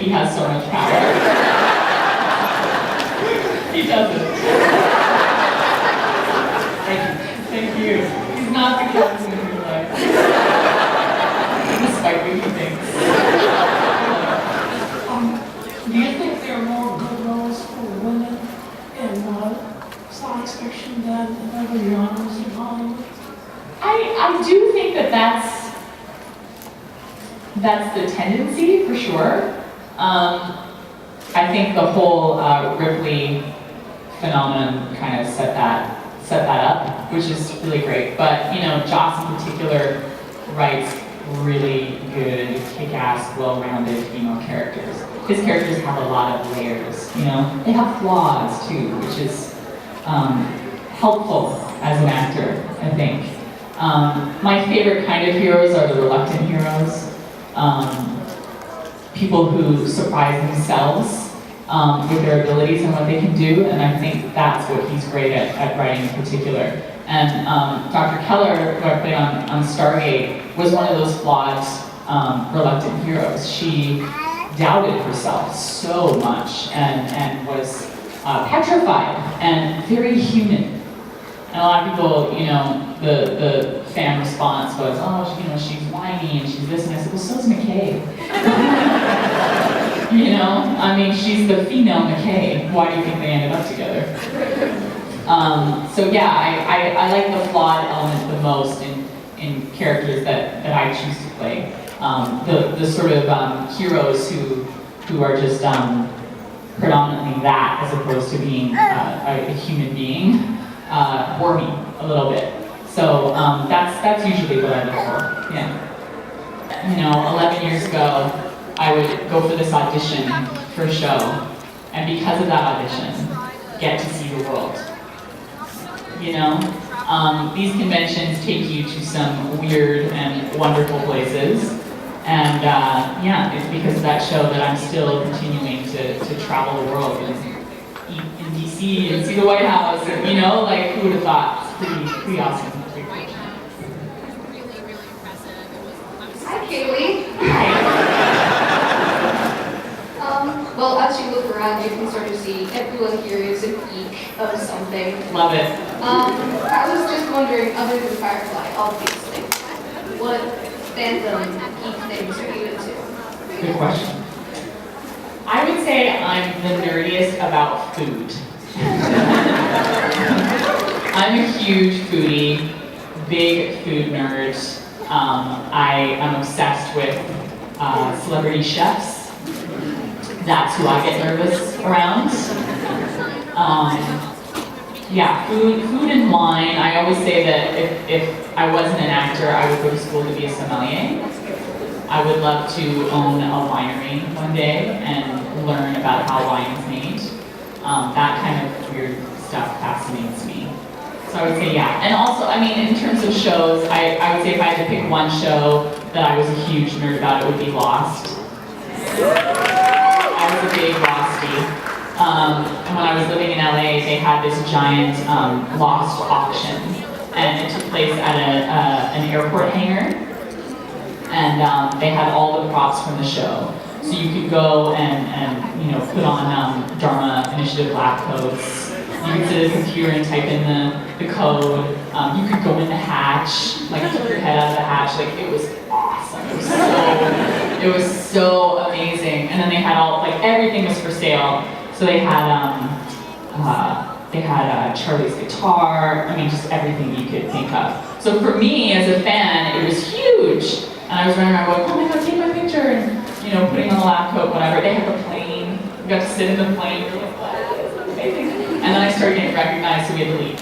he has so much power. He doesn't. Thank you. He's not the captain in real life. Despite what he thinks. Do you think there are more good roles for women in science fiction than in other genres in Hollywood? I do think that that's the tendency, for sure. I think the whole Ripley phenomenon kind of set that up, which is really great. But you know, Joss in particular writes really good, kick-ass, well-rounded female characters. His characters have a lot of layers. You know, they have flaws too, which is helpful as an actor, I think. My favorite kind of heroes are the reluctant heroes. People who surprise themselves with their abilities and what they can do, and I think that's what he's great at writing in particular. And Dr. Keller, who I played on Stargate, was one of those flawed, reluctant heroes. She doubted herself so much and was petrified and very human. And a lot of people, you know, the fan response was, oh, you know, she's whiny and she's this, and I said, well, so's McKay. You know, I mean, she's the female McKay. Why do you think they ended up together? So yeah, I like the flawed element the most in characters that I choose to play. The sort of heroes who are just predominantly that, as opposed to being a human being, bore me a little bit. So that's usually what I look for. Yeah. You know, 11 years ago, I would go for this audition for a show, and because of that audition, get to see the world. You know, these conventions take you to some weird and wonderful places, and yeah, it's because of that show that I'm still continuing to travel the world and eat in DC and see the White House, and, you know, like, who would have thought? It's pretty awesome. Hi, Kaylee. Hi. Well, as you look around, you can sort of see everyone here is a geek of something. Love it. I was just wondering, other than Firefly, obviously, what fandom geek things are you into? Good question. I would say I'm the nerdiest about food. I'm a huge foodie, big food nerd. I am obsessed with celebrity chefs. That's who I get nervous around. Yeah, food and wine. I always say that if I wasn't an actor, I would go to school to be a sommelier. I would love to own a winery one day and learn about how wine is made. That kind of weird stuff fascinates me. So I would say yeah. And also, I mean, in terms of shows, I would say if I had to pick one show that I was a huge nerd about, it would be Lost. I was a big Lostie. And when I was living in LA, they had this giant Lost auction, and it took place at an airport hangar, and they had all the props from the show. So you could go and you know, put on Dharma Initiative lab coats. You could sit at a computer and type in the code. You could go in the hatch, like stick your head out of the hatch. Like, it was awesome. It was so amazing. And then they had like everything was for sale. So they had Charlie's guitar. I mean, just everything you could think of. So for me as a fan, it was huge. And I was running around going, oh my God, take my picture, and you know, putting on the lab coat, whatever. They had the plane. We got to sit in the plane. We were like, wow, this is amazing. And then I started getting recognized, so we had to leave.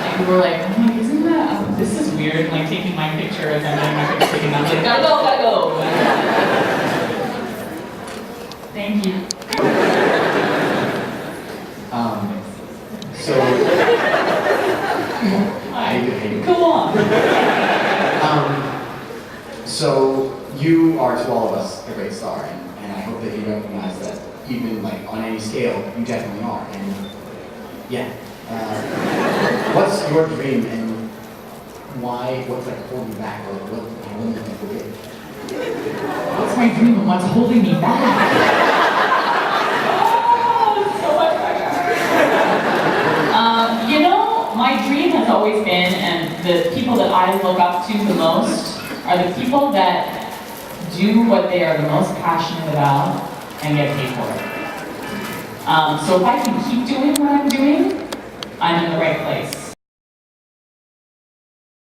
And people were like, oh, isn't that, this is weird, like taking my picture as I'm getting my picture taken. I was like, gotta go. Thank you. So, Hi. Go on. So you are to all of us a great star, and I hope that you recognize that even like on any scale, you definitely are. And yeah, what's your dream and why? What's like holding you back, or what do you think will be? What's my dream and what's holding me back? Oh, so much pressure. You know, my dream has always been, and the people that I look up to the most are the people that do what they are the most passionate about and get paid for it. So if I can keep doing what I'm doing, I'm in the right place.